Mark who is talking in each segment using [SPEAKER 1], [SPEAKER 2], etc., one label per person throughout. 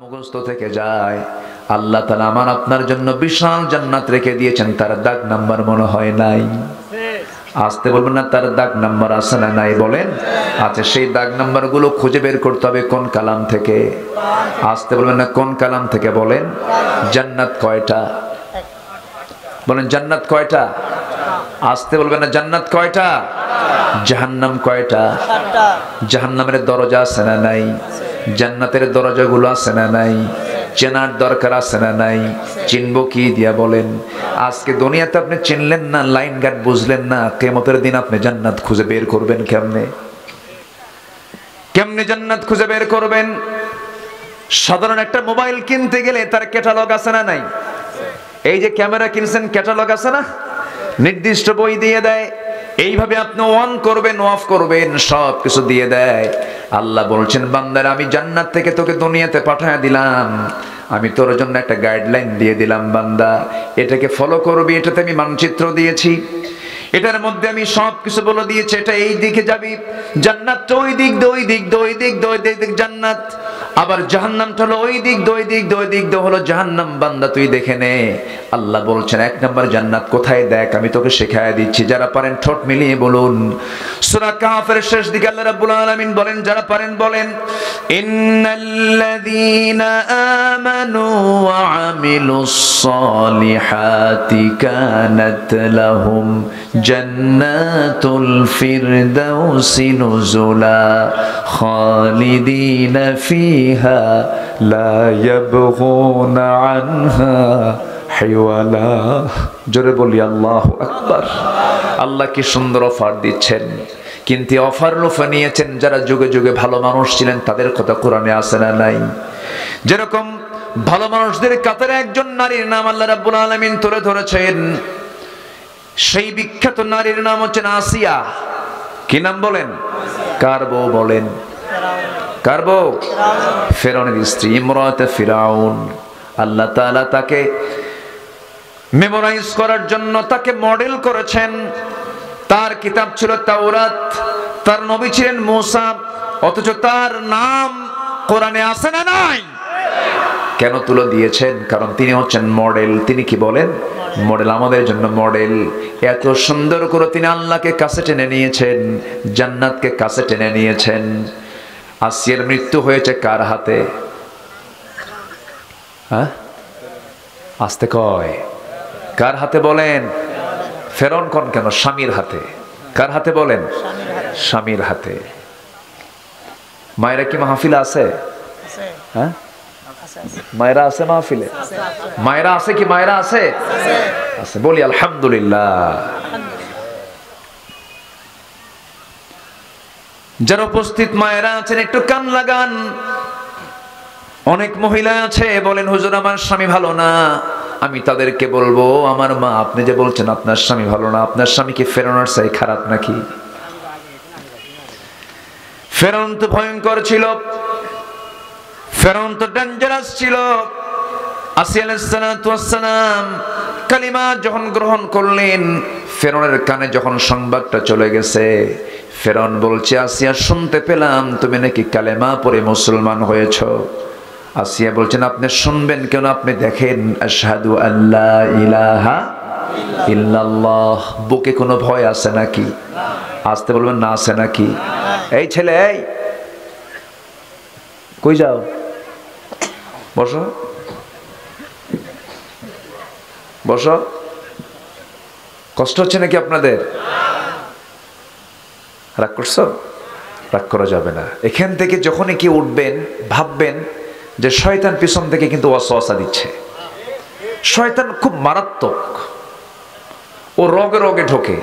[SPEAKER 1] মুখস্থ থেকে যায়। আল্লাহ তাআলা আমার আপনার জন্য বিশাল জান্নাত রেখে দিয়েছেন, তার দাগ নাম্বার মনে হয় নাই। আসতে বলবেন না, তার দাগ নাম্বার আছে না নাই বলেন? আচ্ছা, সেই দাগ নাম্বার গুলো খুঁজে বের করতে হবে কোন কালাম থেকে। আসতে বলবেন না, কোন কালাম থেকে বলেন? জান্নাত কয়টা বলেন? জান্নাত কয়টা? আসতে বলবেন না, জান্নাত কয়টা? জাহান্নাম কয়টা? জাহান্নামের দরজা আছে না নাই? জান্নাতের দরজাগুলো আছে না নাই? চেনার দরকার আছে না নাই? চিনবো কি দিয়া বলেন? আজকে দুনিয়াতে আপনি চিনলেন না, লাইন গার্ড বুঝলেন না, কিয়ামতের দিন আপনি জান্নাত খুঁজে বের করবেন কেমনে? কেমনে জান্নাত খুঁজে বের করবেন? সাধারণ একটা মোবাইল কিনতে গেলে তার ক্যাটালগ আছে না নাই? এই যে ক্যামেরা কিনছেন, ক্যাটালগ আছে না? নির্দিষ্ট বই দিয়ে দেয়, এইভাবে আপনি অন করবেন, অফ করবেন, সব কিছু দিয়ে দেয়। আল্লাহ বলছেন, বান্দারা আমি জান্নাত থেকে তোকে দুনিয়াতে পাঠিয়ে দিলাম, আমি তোর জন্য একটা গাইডলাইন দিয়ে দিলাম, বান্দা এটাকে ফলো করবি, এটাতে আমি মানচিত্র দিয়েছি, এটার মধ্যে আমি সব কিছু বলে দিয়েছি, এটা এই দিকে যাবি, জান্নাতটা ওই দিক দিয়ে, ওই দিক দিয়ে, ওই দিক দিয়ে, ওই দিক দিয়ে জান্নাত, আবার জাহান্নামটা হলো ওই দিক দিয়ে, ওই দিক দিয়ে, ওই দিক দিয়ে হলো জাহান্নাম, বান্দা তুই দেখে নে। আল্লাহ বলছেন, এক নম্বর জান্নাত কোথায় দেখ, আমি তোকে শেখায় দিচ্ছি। যারা পারেন ঠোঁট মিলিয়ে বলুন সূরা কাহফের শেষ দিকে আল্লাহ রাব্বুল আলামিন বলেন, যারা পারেন বলেন, ইন্নাল্লাযীনা আমানু ওয়া আমিলুস সালিহাতি কানাত লাহুম জান্নাতুল ফিরদাউসি নুজুলা খালিদিনা ফিহা লা ইয়াবগুনা আনহা হাইওয়ালা। জোরে বলি আল্লাহু আকবার। আল্লাহ কি সুন্দর অফার দিচ্ছেন, কিন্তু অফার লোফা নিয়েছেন যারা যুগে যুগে ভালো মানুষ ছিলেন, তাদের কথা কোরআনে আছে না নাই? যেরকম ভালো মানুষদের কাতারে একজন নারীর নাম আল্লাহ রাব্বুল আলামিন তুলে ধরেছেন। সেই বিখ্যাত নারীর নাম হচ্ছেন আসিয়া। কি নাম বলেন? কার বউ বলেন? কার বউ? ফেরাউনের স্ত্রী, ইমরাতে ফিরাউন। আল্লাহ তাআলা তাকে মেমোরাইজ করার জন্য তাকে মডেল করেছেন। তার কিতাব ছিল তাওরাত, তার নবী ছিলেন মূসা, অথচ তার নাম কোরআনে আছে না নাই? কেন তুলে দিয়েছেন? কারণ তিনি হচ্ছেন মডেল। তিনি কি বলেন? মডেল, আমাদের জন্য মডেল। এত সুন্দর করে তিনি আল্লাহকে কাছে টেনে নিয়েছেন, জান্নাতকে কাছে টেনে নিয়েছেন। আসিয়ার মৃত্যু হয়েছে কার হাতে? হ্যাঁ, আসতে কয়, কার হাতে বলেন? ফেরাউন কোন কেন? স্বামীর হাতে। কার হাতে বলেন? স্বামীর হাতে। মায়েরা কি মাহফিলে আছে? হ্যাঁ, মায়েরা আছে মাহফিলে? মায়েরা আছে কি? মায়েরা আছে? আছে, বলি আলহামদুলিল্লাহ। যারা উপস্থিত মায়েরা আছেন একটু কান লাগান। অনেক মহিলা আছে বলেন, হুজুর আমার স্বামী ভালো না। আমি তাদেরকে বলবো, আমার মা, আপনি যে বলছেন আপনার স্বামী ভালো না, আপনার স্বামী কি ফেরাউনের চাই খারাপ নাকি? ফেরাউন তো ভয়ঙ্কর ছিল, ফেরাউন তো ডেঞ্জারাস ছিল। আসিয়া আলাইহিস সালাতু ওয়াস সালাম কালিমা যখন গ্রহণ করলেন, ফেরাউনের কানে যখন সংবাদটা চলে গেছে, ফেরাউন বলছে, আসিয়া শুনতে পেলাম তুমি নাকি কালেমা পড়ে মুসলমান হয়েছো। আসিয়া বলছেন, আপনি শুনবেন কেন? আপনি দেখেন, আশহাদু আল্লা ইলাহা ইল্লাল্লাহ। বুকে কোনো ভয় আছে নাকি? আসতে বলবেন না, আছে নাকি? এই ছেলে, এই কই যাও? বসো, বসো। কষ্ট হচ্ছে নাকি আপনাদের? রাগ করছো? রাগ করা যাবে না। এখান থেকে যখনই কি উঠবেন, ভাববেন যে শয়তান পিছন থেকে কিন্তু ওয়াসওয়াসা দিচ্ছে। শয়তান খুব মারাত্মক, ও রগে রগে ঢোকে,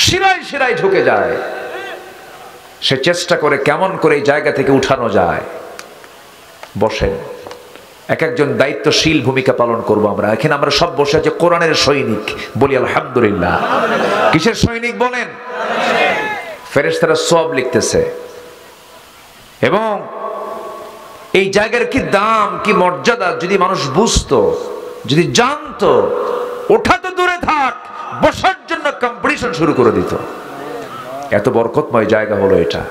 [SPEAKER 1] শিরায় শিরায় ঢুকে যায়। সে চেষ্টা করে কেমন করে এই জায়গা থেকে উঠানো যায়। বসেন, এক একজন দায়িত্বশীল ভূমিকা পালন করব আমরা। এখানে আমরা সব বসে আছি কোরআনের সৈনিক, বলি আলহামদুলিল্লাহ। কিসের সৈনিক বলেন? ফেরেশতারা সওয়াব লিখতেছে। এবং এই জায়গার কি দাম, কি মর্যাদা যদি মানুষ বুঝতো, যদি জানতো, ওঠা তো দূরে থাক, বসার জন্য কম্পিটিশন শুরু করে দিত। এত বরকতময় জায়গা হলো এটা।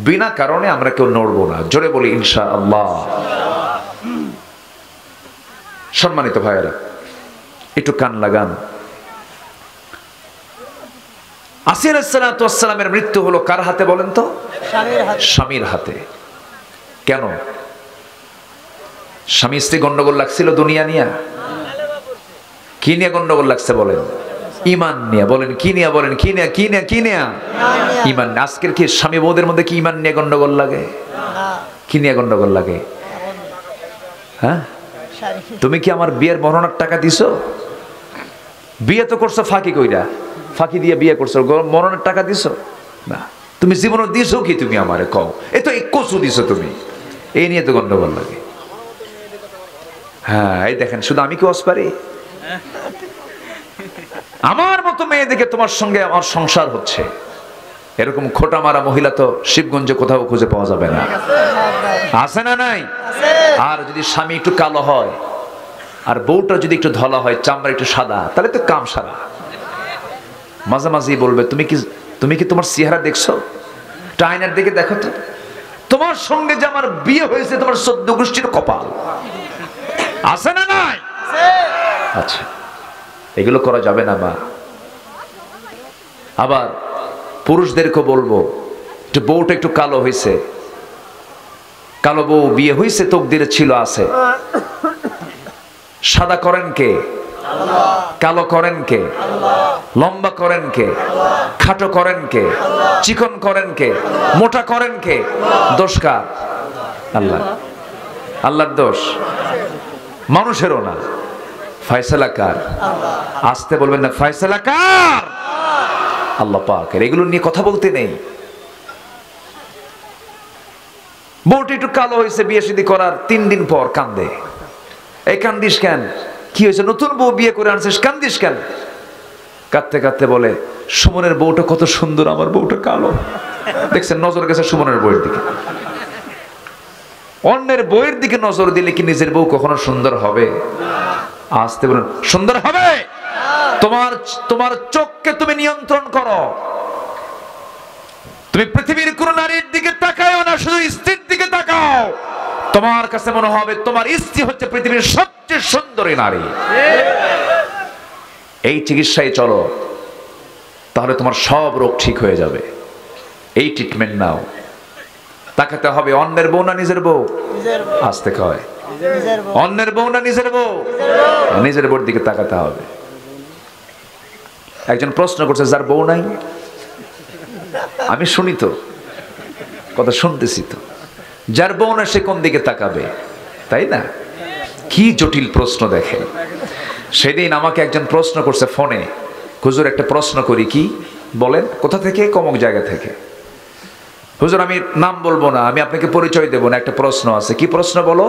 [SPEAKER 1] বিনা কারণে আমরা কেউ নড়বো না। জোরে বলি ইনশাআল্লাহ। সম্মানিত ভাইয়েরা, একটু কান লাগান। আসির আলাইহিস সালামের মৃত্যু হলো কার হাতে বলেন তো? স্বামীর হাতে। কেন? স্বামী স্ত্রী গন্ডগোল লাগছিল দুনিয়া নিয়ে? কি নিয়ে গন্ডগোল লাগছে বলেন? ইমান নিয়ে। বলেন কি নিয়ে? বলেন কি নিয়ে? কি নিয়ে? কি নিয়ে? ইমান। আজকের কি স্বামী বউদের মধ্যে কি ইমান নিয়ে গন্ডগোল লাগে? কি নিয়ে গন্ডগোল লাগে? হ্যাঁ, তুমি কি আমার বিয়ের মহরণের টাকা দিছো? বিয়ে তো করছো ফাঁকি কইরা, ফাঁকি দিয়ে বিয়ে করছো, মরণের টাকা দিছো না। তুমি জীবনে দিছো কি? তুমি আমারে কও। এ তো কচু দিছো তুমি। এই নিয়ে তো গন্ডগোল লাগে। হ্যাঁ, এই দেখেন, শুধু আমি কি ওয়াজ পারি? আমার মতো মেয়ে দেখে তোমার সঙ্গে আমার সংসার হচ্ছে, এরকম খোটা মারা মহিলা তো শিবগঞ্জে কোথাও খুঁজে পাওয়া যাবে না। আছে না নাই? আর যদি স্বামী একটু কালো হয় আর বউটা যদি একটু ধলা হয়, চামড়া একটু সাদা, তাহলে তো কাম সারা। মাঝে মাঝেই বলবে, তুমি কি তোমার চেহারা দেখছো? আয়নার দিকে দেখো তো, তোমার সঙ্গে যে আমার বিয়ে হয়েছে তোমার 14 গোষ্ঠীর কপাল। আছে না নাই? আচ্ছা, এগুলো করা যাবে না মা। আবার পুরুষদেরকে বলবো, একটু বউটা একটু কালো হয়েছে, কালো বউ বিয়ে হয়েছে, তকদিরে ছিল আছে। সাদা করেন কে? কালো করেন কে? লম্বা করেন কে? খাটো করেন কে? চিকন করেন কে? মোটা করেন কে? দোষ কার? আল্লাহ। আল্লাহর দোষ, মানুষেরও না। ফয়সালা কার? আসতে বলবেন না, ফয়সালা কার? আল্লাহ পাকের। এগুলো নিয়ে কথা বলতে নেই। বউটি একটু কালো হয়েছে, বিয়ে শাদী করার 3 দিন পর কান্দে। এই কান্দিস কেন? কি হয়েছে? নতুন বউ বিয়ে করে আনছিস, কান্দিস কেন? কাঁদতে কাঁদতে বলে, সুমনের বউটা কত সুন্দর, আমার বউটা কালো। দেখছেন, নজর গেছে সুমনের বউয়ের দিকে। অন্যের বউয়ের দিকে নজর দিলে কি নিজের বউ কখনো সুন্দর হবে? আসতে বলুন, সুন্দর হবে? তোমার চোখকে তুমি নিয়ন্ত্রণ করো। তুমি পৃথিবীর কোন নারীর দিকে তাকাও না, শুধু স্ত্রীর দিকে তাকাও। তোমার কাছে মনে হবে তোমার স্ত্রী হচ্ছে পৃথিবীর সবচেয়ে সুন্দরী নারী। এই চিকিৎসায় চলো, তাহলে তোমার সব রোগ ঠিক হয়ে যাবে। এই ট্রিটমেন্ট নাও। তাকাতে হবে অন্যের বউ না নিজের বউ? আসতে কয়, অন্যের বউ না নিজের বউ? নিজের বউর দিকে তাকাতে হবে। একজন প্রশ্ন করছে, যার বউ নাই? আমি শুনি তো, কথা শুনতেছি তো। যার বউ না সে কোন দিকে তাকাবে? তাই না? কি জটিল প্রশ্ন দেখেন। সেদিন আমাকে একজন প্রশ্ন করছে ফোনে, হুজুর একটা প্রশ্ন করি। কি বলেন? কোথা থেকে? কমক জায়গা থেকে। হুজুর আমি নাম বলবো না, আমি আপনাকে পরিচয় দেবো না, একটা প্রশ্ন আছে। কি প্রশ্ন বলো?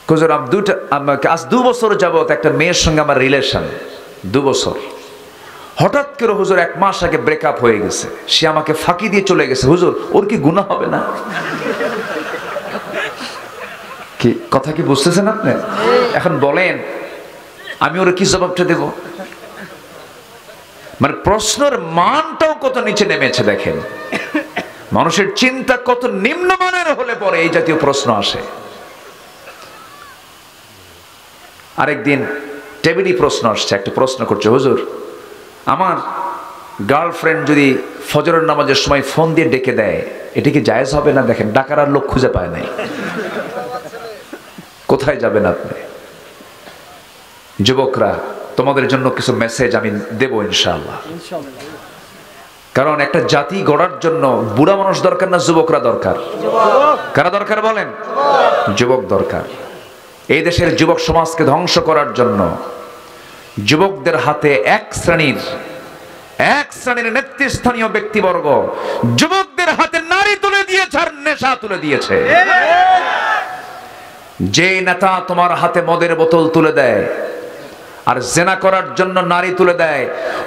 [SPEAKER 1] হুজুর আজ 2 বছর যাবত একটা মেয়ের সঙ্গে আমার রিলেশন, 2 বছর। হঠাৎ করে হুজুর 1 মাস আগে ব্রেকআপ হয়ে গেছে, সে আমাকে ফাঁকি দিয়ে চলে গেছে। হুজুর ওর কি গুনাহ হবে না? কি কথা কি বুঝতেছেন আপনি? এখন বলেন আমি ওর কি জবাবটা দেব? মানে প্রশ্নের মানটাও কত নিচে নেমেছে দেখেন। মানুষের চিন্তা কত নিম্নমানের হলে পরে এই জাতীয় প্রশ্ন আসে। আরেকদিন টেবিলি প্রশ্ন আসছে, একটা প্রশ্ন করছে, হুজুর আমার গার্লফ্রেন্ড যদি ফজরের নামাজের সময় ফোন দিয়ে ডেকে দেয়, এটা কি জায়েজ হবে না? দেখেন, ডাকার আর লোক খুঁজে পায় নাই। কোথায় যাবেন আপনি? যুবকরা, তোমাদের জন্য কিছু মেসেজ আমি দেব ইনশাআল্লাহ। কারণ একটা জাতি গড়ার জন্য বুড়া মানুষ দরকার না, যুবকরা দরকার। কারা দরকার বলেন? যুবক দরকার। এই দেশের যুবক সমাজকে ধ্বংস করার জন্য যুবকদের হাতে এক শ্রেণীর নেতৃস্থানীয় ব্যক্তিবর্গ যুবকদের হাতে নারী তুলে দিয়েছে আর নেশা তুলে দিয়েছে। যে নেতা তোমার হাতে মদের বোতল তুলে দেয় আর জেনা করার জন্য নারী তুলে দেয়,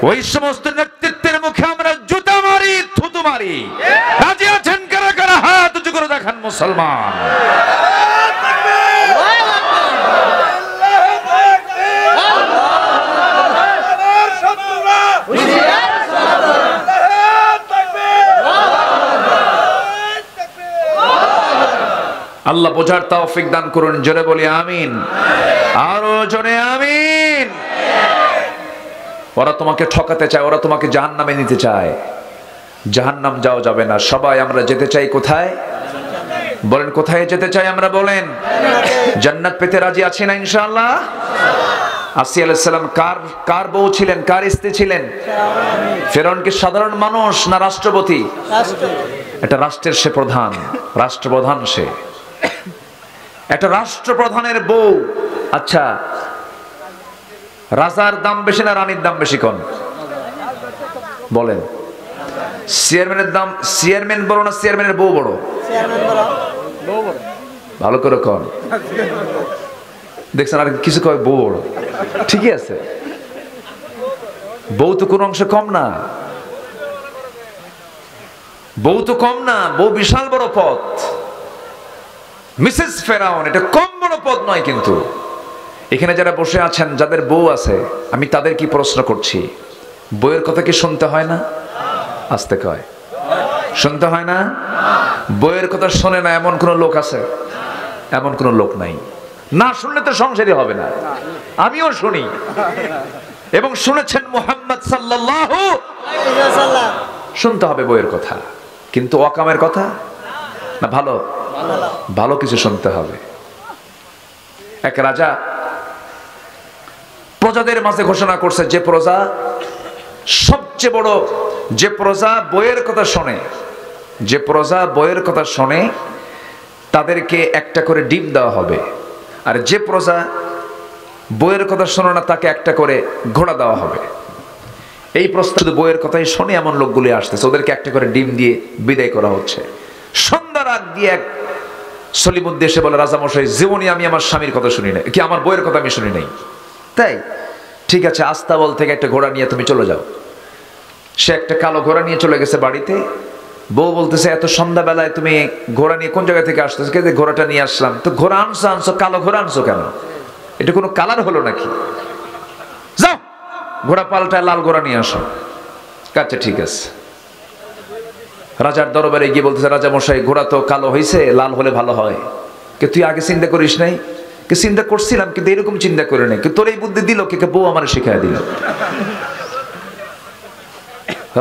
[SPEAKER 1] ওই সমস্ত নেতৃত্বের মুখে আমরা জুতা মারি, থুতু মারি। রাজি আছেন কারা কারা? হাত উঁচু করে দেখান মুসলমান। আল্লাহ বোঝার তৌফিক দান করুন, জোরে বলি আমিন, আরো জোরে আমিন। ওরা তোমাকে ঠকাতে চায়, ওরা তোমাকে জাহান্নামে নিতে চায়। জাহান্নাম যাওয়া যাবে না। সবাই আমরা যেতে চাই কোথায়? বলেন কোথায় যেতে চাই আমরা? বলেন জান্নাত পেতে রাজি আছি না ইনশাআল্লাহ? আসিয়া আলাইহিস সালাম কার বউ ছিলেন, কার স্ত্রী ছিলেন? ফেরাউন কি সাধারণ মানুষ না রাষ্ট্রপতি? একটা রাষ্ট্রের সে প্রধান, রাষ্ট্রপ্রধান সে, একটা রাষ্ট্রপ্রধানের বউ। আচ্ছা, রাজার দাম বেশি না রানীর দাম বেশি কোন? বলেন। চেয়ারম্যানের দাম, চেয়ারম্যান বড় না চেয়ারম্যানের বউ বড়? ভালো করে কোন। দেখছেন আর কিছু কয় বউ বড়, ঠিকই আছে। বউ তো কোন অংশে কম না, বউ তো কম না, বউ বিশাল বড় পদ। মিসেস ফেরাউন এটা কম বড় পদ নয়। কিন্তু এখানে যারা বসে আছেন, যাদের বউ আছে, আমি তাদের কি প্রশ্ন করছি, বউয়ের কথা কি শুনতে হয় না? আস্তে কয়, শুনতে হয় না? বউয়ের কথা শোনে না এমন কোন লোক আছে? এমন কোন লোক নাই। না শুনলে তো সংসারই হবে না। আমিও শুনি এবং শুনেছেন মুহাম্মদ সাল্লাল্লাহু আলাইহি ওয়াসাল্লাম। শুনতে হবে বউয়ের কথা, কিন্তু অকামের কথা না, ভালো ভালো কিছু শুনতে হবে। এক রাজা প্রজাদের মাঝে ঘোষণা করছে, যে প্রজা সবচেয়ে বড়, যে প্রজা বইয়ের কথা শোনে, যে প্রজা বইয়ের কথা শোনে তাদেরকে একটা করে ডিম দেওয়া হবে, আর যে প্রজা বইয়ের কথা শোনে না তাকে একটা করে ঘোড়া দেওয়া হবে। এই প্রস্তাব শুধু বইয়ের কথাই শোনে এমন লোকগুলি আসতেছে, ওদেরকে একটা করে ডিম দিয়ে বিদায় করা হচ্ছে। সন্ধ্যার আগ দিয়ে এক সলিমুদ্দি এসে বলে, রাজামশাই জীবনে আমি আমার স্বামীর কথা শুনি নাই, কি আমার বইয়ের কথা আমি শুনি নাই। তাই ঠিক আছে, আস্তাবল থেকে একটা ঘোড়া নিয়ে তুমি চলে যাও। সে একটা কালো ঘোড়া নিয়ে চলে গেছে বাড়িতে। বউ বলতেছে, এত সন্ধ্যাবেলায় তুমি ঘোড়া নিয়ে কোন জায়গা থেকে আসতেছো? কে? ঘোড়াটা নিয়ে আসলাম। তো ঘোড়া আনছো, কালো ঘোড়া আনছো কেন? এটা কোনো কালার হলো নাকি? যাও ঘোড়া পাল্টায় লাল ঘোড়া নিয়ে আসো। আচ্ছা ঠিক আছে। রাজার দরবারে গিয়ে বলতেছে, রাজা মশাই ঘোড়া তো কালো হয়েছে, লাল হলে ভালো হয়। কে তুই আগে চিন্তা করিস নাই? কে চিন্তা করছিলাম, কিন্তু এরকম চিন্তা করে নাই। তোর এই বুদ্ধি দিল কে? বউ আমার শিখাই দিল।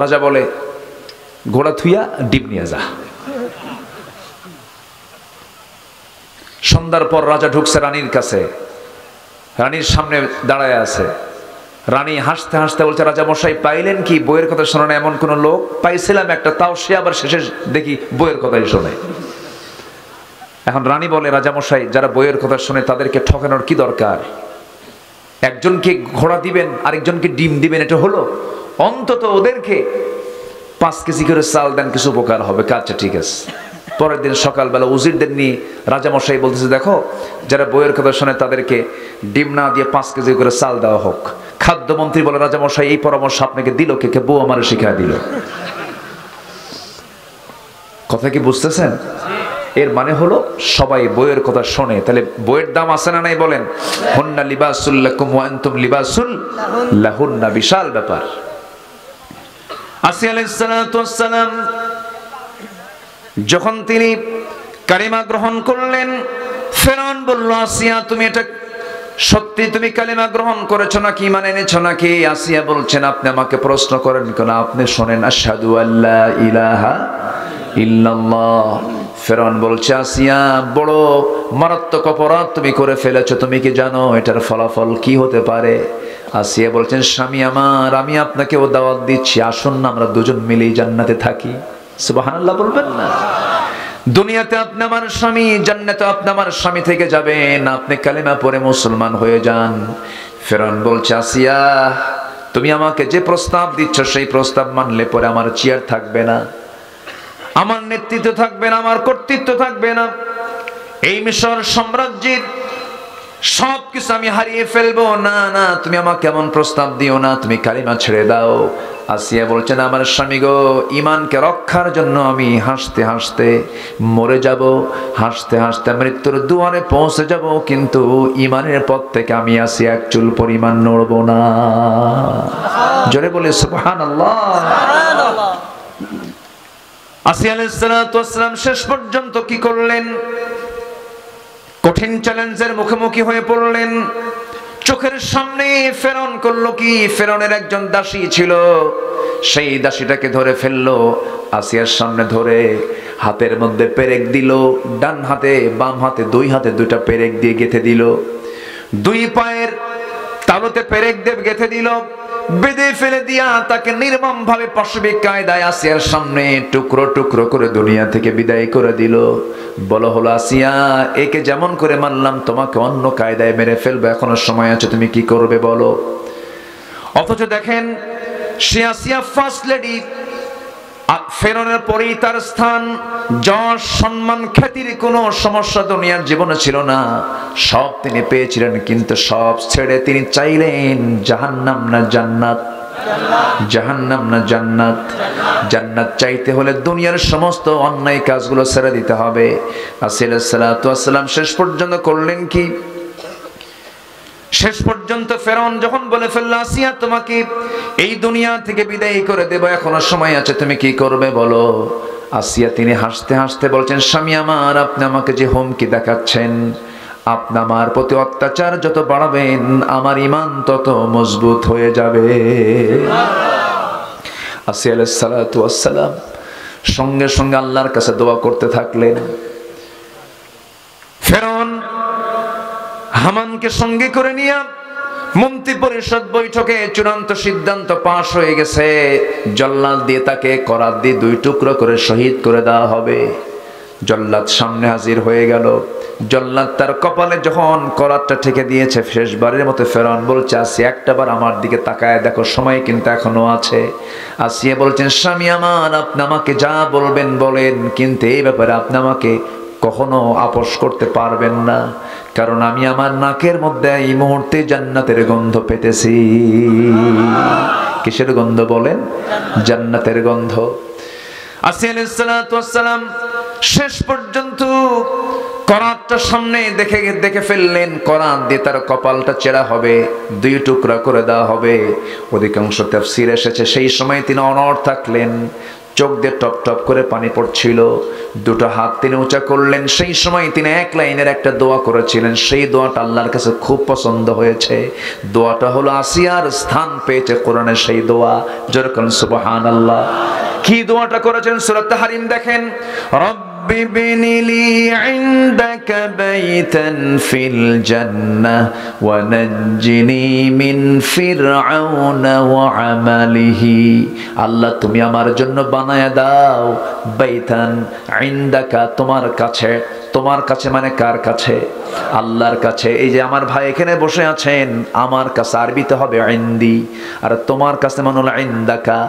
[SPEAKER 1] রাজা বলে, ঘোড়া থুইয়া ডিম নিয়ে যা। সন্ধ্যার পর রাজা ঢুকছে রানীর কাছে, রানীর সামনে দাঁড়ায় আছে। রানী হাসতে হাসতে বলছে, রাজা মশাই পাইলেন কি? বইয়ের কথা শোনে না এমন কোন লোক? পাইছিলাম একটা, তাও সে আবার শেষে দেখি বইয়ের কথাই শোনে। এখন রানী বলে, রাজা মশাই যারা বইয়ের কথা শোনে তাদেরকে ঠকানোর কি দরকার? একজনকে ঘোড়া দিবেন, আরেকজনকে ডিম দিবেন, এটা হলো? অন্তত ওদেরকে 5 কেজি করে চাল দেন, কিছু উপকার হবে। আচ্ছা ঠিক আছে। পরের দিন সকালবেলা উজিরদের নিয়ে রাজামশাই বলতেছে, দেখো যারা বইয়ের কথা শোনে তাদেরকে ডিম না দিয়ে 5 কেজি করে চাল দেওয়া হোক। খাদ্যমন্ত্রী বলে, রাজামশাই এই পরামর্শ আপনাকে দিল কে? বউ আমার শিখায় দিল। কথা কি বুঝতেছেন? এর মানে হলো সবাই বইয়ের কথা শোনে। তাহলে বইয়ের দাম আছে না নাই? বলেন। হুন্না লিবাসুল লাকুম ওয়া আনতুম লিবাসুল লাহুন্না। বিশাল ব্যাপার। আসিয়া আলাইহিস সালাতু ওয়াস সালাম যখন তিনি কালিমা গ্রহণ করলেন, ফেরাউন বলল, আসিয়া তুমি এটা সত্যি তুমি কালিমা গ্রহণ করেছো নাকি, ঈমান এনেছো নাকি? আসিয়া বলছেন, আপনি আমাকে প্রশ্ন করেন কেন? আপনি শোনেন, আশহাদু আল্লা ইলাহা ইল্লাল্লাহ। ফেরাউন বলছে, আসিয়া বড় মারাত্মক অপরাধ তুমি করে ফেলেছো, তুমি কি জানো এটার ফলাফল কি হতে পারে? আসিয়া বলছেন, স্বামী আমার, আমি আপনাকেও দাওয়াত দিচ্ছি, আসুন না আমরা দুজন মিলেই জান্নাতে থাকি। সুবহানাল্লাহ বলবেন না? দুনিয়াতে আপনি আমার স্বামী, জান্নাতে আপনি আমার স্বামী থেকে যাবেন। আপনি কালিমা পড়ে মুসলমান হয়ে যান। ফেরাউন বলছে, আসিয়া তুমি আমাকে যে প্রস্তাব দিচ্ছ সেই প্রস্তাব মানলে পরে আমার চেয়ার থাকবে না, আমার নেতৃত্ব থাকবে না, আমার কর্তৃত্ব থাকবে না। এই মিশর সাম্রাজ্যের সবকিছু আমি হারিয়ে ফেলবো। না না, তুমি আমাকে এমন প্রস্তাব দিও না, তুমি কালিমা ছেড়ে দাও। আসিয়া বলছেন, আমার স্বামী গো, ঈমানকে রক্ষার জন্য আমি হাসতে হাসতে মরে যাব, হাসতে হাসতে মৃত্যুর দুয়ারে পৌঁছে যাব, কিন্তু ঈমানের পথ থেকে আমি আসিয়া এক চুল পরিমাণ নড়ব না। জোরে বলে সুবহানাল্লাহ। আসিয়া আলাইহিস সালাতু ওয়াস সালাম শেষ পর্যন্ত কি করলেন? কঠিন চ্যালেঞ্জের মুখোমুখি হয়ে পড়লেন। চোখের সামনে ফেরাউন করলো কি, ফেরাউনের একজন দাসী ছিল, সেই দাসীটাকে ধরে ফেললো, আসিয়ার সামনে ধরে হাতের মধ্যে পেরেক দিল, ডান হাতে বাম হাতে দুই হাতে দুইটা পেরেক দিয়ে গেঁথে দিল, দুই পায়ের তালুতে পেরেক দিয়ে গেঁথে দিল, বেঁধে ফেলে দিয়া তাকে নির্মম ভাবে পাশবিক কায়দায় আসিয়ার সামনে টুকরো টুকরো করে দুনিয়া থেকে বিদায় করে দিল। বলো হলো, আসিয়া একে যেমন করে মারলাম তোমাকে অন্য কায়দায় মেরে ফেলবে, এখনো সময় আছে, তুমি কি করবে বলো। অথচ দেখেন সে আসিয়া ফার্স্ট লেডি, ফেরাউনের পরেই তার স্থান, যশ সম্মান খ্যাতির কোনো সমস্যা দুনিয়ার জীবনে ছিল না, সব তিনি পেয়েছিলেন। কিন্তু সব ছেড়ে তিনি চাইলেন জাহান্নাম না জান্নাত, জাহান্নাম না জান্নাত। জান্নাত চাইতে হলে দুনিয়ার সমস্ত অন্যায় কাজগুলো ছেড়ে দিতে হবে। আসিয়া আলাইহিস সালাতু ওয়াস সালাম শেষ পর্যন্ত করলেন কি, শেষ পর্যন্ত ফেরাউন যখন বলে ফেললো আসিয়া তোমাকে এই দুনিয়া থেকে বিদায় করে দেব, এখনো সময় আছে, তুমি কি করবে বলো। আসিয়া তিনি হাসতে হাসতে বলছেন, স্বামী আমার, আপনি আমাকে যে হুমকি দেখাচ্ছেন, আপনি আমার প্রতি অত্যাচার যত বাড়াবেন আমার ঈমান তত মজবুত হয়ে যাবে। আসিয়া আলাইহিস সালাতু ওয়াস সালাম সঙ্গে সঙ্গে আল্লাহর কাছে দোয়া করতে থাকলেন। ফেরাউন হামানকে সঙ্গে করে নিয়ে মন্ত্রী পরিষদ বৈঠকে চূড়ান্ত সিদ্ধান্ত পাশ হয়ে গেছে, জল্লাদ দিয়ে তাকে করাত দিয়ে দুই টুকরো করে শহীদ করে দেওয়া হবে। জল্লাদ সামনে হাজির হয়ে গেল। জল্লাদ তার কপালে যখন করাতটা ঠেকে দিয়েছে, শেষবারের মতো ফেরাউন বলছে, আসিয়া একটাবার আমার দিকে তাকায় দেখো, সময় কিন্তু এখনো আছে। আসিয়া বলছেন, স্বামী আমার, আপনি আমাকে যা বলবেন বলেন, কিন্তু এই ব্যাপারে আপনি আমাকে কখনো আপোষ করতে পারবেন না, কারণ আমি আমার নাকের মধ্যে এই মুহূর্তে জান্নাতের গন্ধ পেতেছি। কিসের গন্ধ বলেন? জান্নাতের গন্ধ। আসিয়া আলাইহিস সালাতু ওয়াস সালাম শেষ পর্যন্ত করাতটা সামনে দেখে ফেললেন, করাত দিয়ে তার কপালটা চেরা হবে, দুই টুকরা করে দেওয়া হবে। অধিকাংশ তাফসীর এসেছে সেই সময় তিনি অনড় থাকলেন, চোখ দিয়ে টপ টপ করে পানি পড়ছিল, দুটো হাত তিনি উঁচা করলেন। সেই সময় তিনি এক লাইনের একটা দোয়া করেছিলেন, সেই দোয়াটা আল্লাহর কাছে খুব পছন্দ হয়েছে। দোয়াটা হলো আসিয়ার স্থান পেয়েছে কোরআনে সেই দোয়া, যেরকম সুবহানাল্লাহ। কি দোয়াটা করেছেন সূরা তাহরিম দেখেন, রব্বি বিনিলি ইনদাকা বাইতান ফিল জান্নাহ ওয়া নাজ্জিনি মিন ফিরআউনা ওয়া আমালিহি। আল্লাহ তুমি আমার জন্য বানায়া দাও বাইতান ইনদাকা, তোমার কাছে। তোমার কাছে মানে কার কাছে? আল্লাহর কাছে। এই যে আমার ভাই এখানে বসে আছেন, আমার কাছে আরবিতে হবে ইনদি, আর তোমার কাছে মানে হলো ইনদাকা।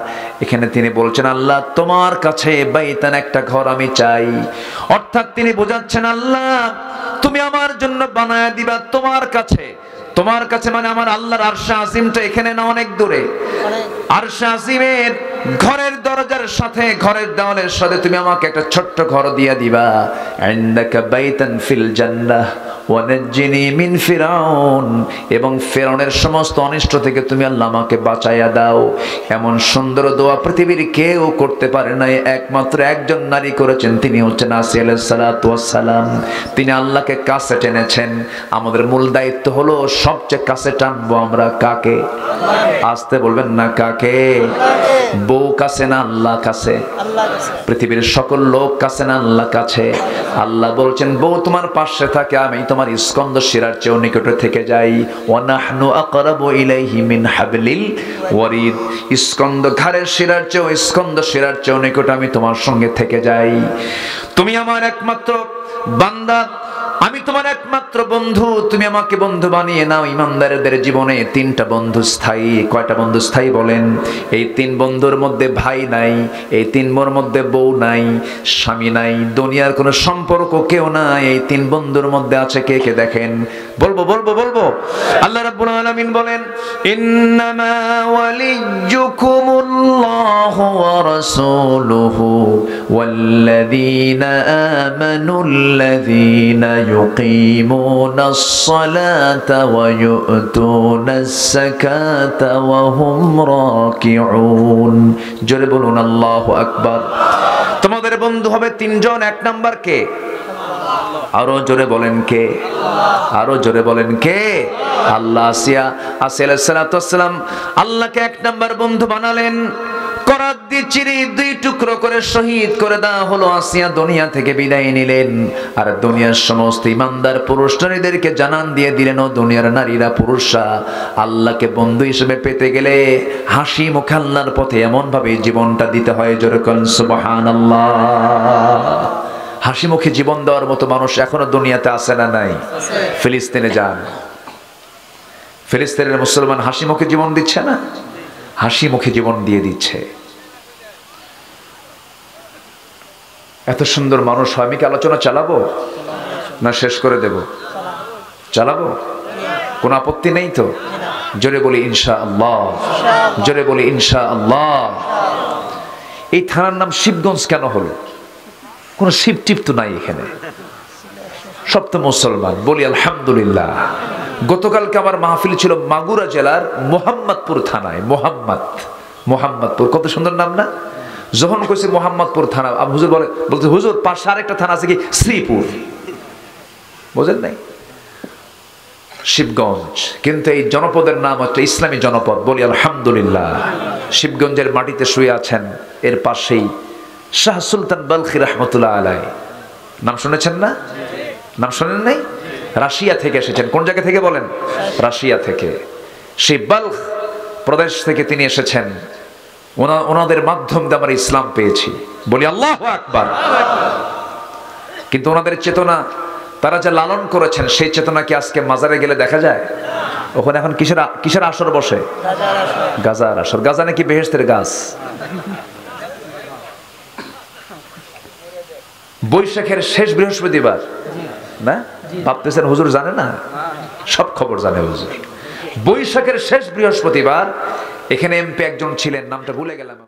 [SPEAKER 1] এখানে তিনি বলছেন আল্লাহ তোমার কাছে বাইতান, একটা ঘর আমি চাই। অর্থাৎ তিনি বোঝাচ্ছেন আল্লাহ তুমি আমার জন্য বানায়া দিবা তোমার কাছে। তোমার কাছে মানে আমার আল্লাহর আরশে আজিমটা এখানে না, অনেক দূরে। আরশে আজিমের ঘরের দরজার সাথে, ঘরের দেওয়ালের সাথে তুমি আমাকে একটা ছোট্ট ঘর দিয়ে দিবা। ইনদাকা বাইতান ফিল জান্নাহ ওয়া নাজ্জিনি মিন ফিরাউন, এবং ফিরাউনের সমস্ত অনিষ্ট থেকে তুমি আল্লাহ আমাকে বাঁচাইয়া দাও। এমন সুন্দর দোয়া পৃথিবীর কেউ করতে পারে নাই, একমাত্র একজন নারী করেছেন, তিনি হচ্ছেন আসিয়া আলাইহিস সালাতু ওয়াস সালাম। তিনি আল্লাহকে কাছে টেনেছেন। আমাদের মূল দায়িত্ব হলো সবচেয়ে কাছে টানবো আমরা কাকে? আসতে বলবেন না, কাকে? বউ কাছে না আল্লাহ কাছে? পৃথিবীর সকল লোক কাছে না আল্লাহ কাছে? আল্লাহ বলছেন বউ তোমার পাশে থাকে, আমি তোমার স্কন্দ শিরার চেয়েও নিকটে থেকে যাই। ওয়া নাহনু আকরাবু ইলাইহি মিন হাবলিল ওয়ারিদ, স্কন্দ ঘাড়ের শিরার চেয়েও, স্কন্দ শিরার চেয়েও নিকটে আমি তোমার সঙ্গে থেকে যাই। তুমি আমার একমাত্র বান্দা, আমি তোমার একমাত্র বন্ধু, তুমি আমাকে বন্ধু বানিয়ে নাও। ইমানদারদের জীবনে তিনটা বন্ধু স্থায়ী। কয়টা বন্ধু স্থায়ী বলেন? এই তিন বন্ধুর মধ্যে ভাই নাই, এই তিন বন্ধুর মধ্যে বউ নাই, স্বামী নাই, দুনিয়ার কোনো সম্পর্ক কেউ নাই। এই তিন বন্ধুর মধ্যে আছে কে কে দেখেন? বলবো বলবো বলবো। আল্লাহ রাব্বুল আলামিন বলেন, ইন্নামা ওয়ালিয়্যুকুমুল্লাহু ওয়া রাসূলুহু ওয়াল্লাযীনা আমানুল্লাযীনা يقيمون الصلاة ويؤتون الزكاة وهم راكعون। জোরে বলুন আল্লাহু আকবার। তোমাদের বন্ধু হবে তিনজন। এক নাম্বার কে? আরো জোরে বলেন কে? আরো জোরে বলেন কে? আল্লাহ। আসিয়া আলাইহিস সালাতু ওয়াসসালাম আল্লাহকে এক নাম্বার বন্ধু বানালেন। করাত দিয়ে চিরি দুই টুকরো করে শহীদ করে দেওয়া হলো। আসিয়া দুনিয়া থেকে বিদায় নিলেন, আর দুনিয়ার সমস্ত ইমানদার পুরুষ নারীদেরকে জানান দিয়ে দিলেন, ও দুনিয়ার নারীরা পুরুষরা, আল্লাহকে বন্ধু হিসেবে পেতে গেলে হাসি মুখে আল্লাহর পথে এমন ভাবে জীবনটা দিতে হয়, জোরে কোন সুবহানাল্লাহ। হাসি মুখে জীবন দেওয়ার মতো মানুষ এখনো দুনিয়াতে আছে না নাই? ফিলিস্তিনে যান, ফিলিস্তিনের মুসলমান হাসি মুখে জীবন দিচ্ছে না? হাসি মুখে জীবন দিয়ে দিচ্ছে। এত সুন্দর মানুষ হয়। আমি কি আলোচনা চালাবো না শেষ করে দেব? চালাবো, কোন আপত্তি নেই তো? জোরে বলি ইনশাআল্লাহ, জোরে বলি ইনশাআল্লাহ। এই থানার নাম শিবগঞ্জ কেন হলো? কোন শিব টিপ তো নাই এখানে, সব তো মুসলমান। বলি আলহামদুলিল্লাহ। গতকালকে আমার মাহফিল ছিল মাগুরা জেলার মোহাম্মদপুর থানায়। মোহাম্মদপুর কত সুন্দর নাম না? যখন কইছে মোহাম্মদপুর থানা, হুজুর বলছে হুজুর পাশে আরেকটা থানা আছে কি, শ্রীপুর। বোঝেন নাই? শিবগঞ্জ। কিন্তু এই জনপদের নাম হচ্ছে ইসলামী জনপদ। বলি আলহামদুলিল্লাহ। শিবগঞ্জের মাটিতে শুয়ে আছেন, এর পাশেই শাহ সুলতান বালখি রহমতুল্লাহ আলাই। নাম শুনেছেন না? নাম শোনেন নাই? রাশিয়া থেকে এসেছেন। কোন জায়গা থেকে বলেন? রাশিয়া থেকে। সেই বালখ প্রদেশ থেকে তিনি এসেছেন। ওনাদের মাধ্যম দিয়ে আমরা ইসলাম পেয়েছি। বলি আল্লাহু আকবার। কিন্তু ওনাদের চেতনা, তারা যা লালন করেছেন, সেই চেতনা কি আজকে মাজারে গেলে দেখা যায়? ওখানে এখন কিসের আসর বসে? গাজার আসর। গাজা নাকি বেহেশতের গাছ। বৈশাখের শেষ বৃহস্পতিবার না? ভাবতেছেন হুজুর জানে না? সব খবর জানে হুজুর। বৈশাখের শেষ বৃহস্পতিবার এখানে এমপি একজন ছিলেন, নামটা ভুলে গেলাম।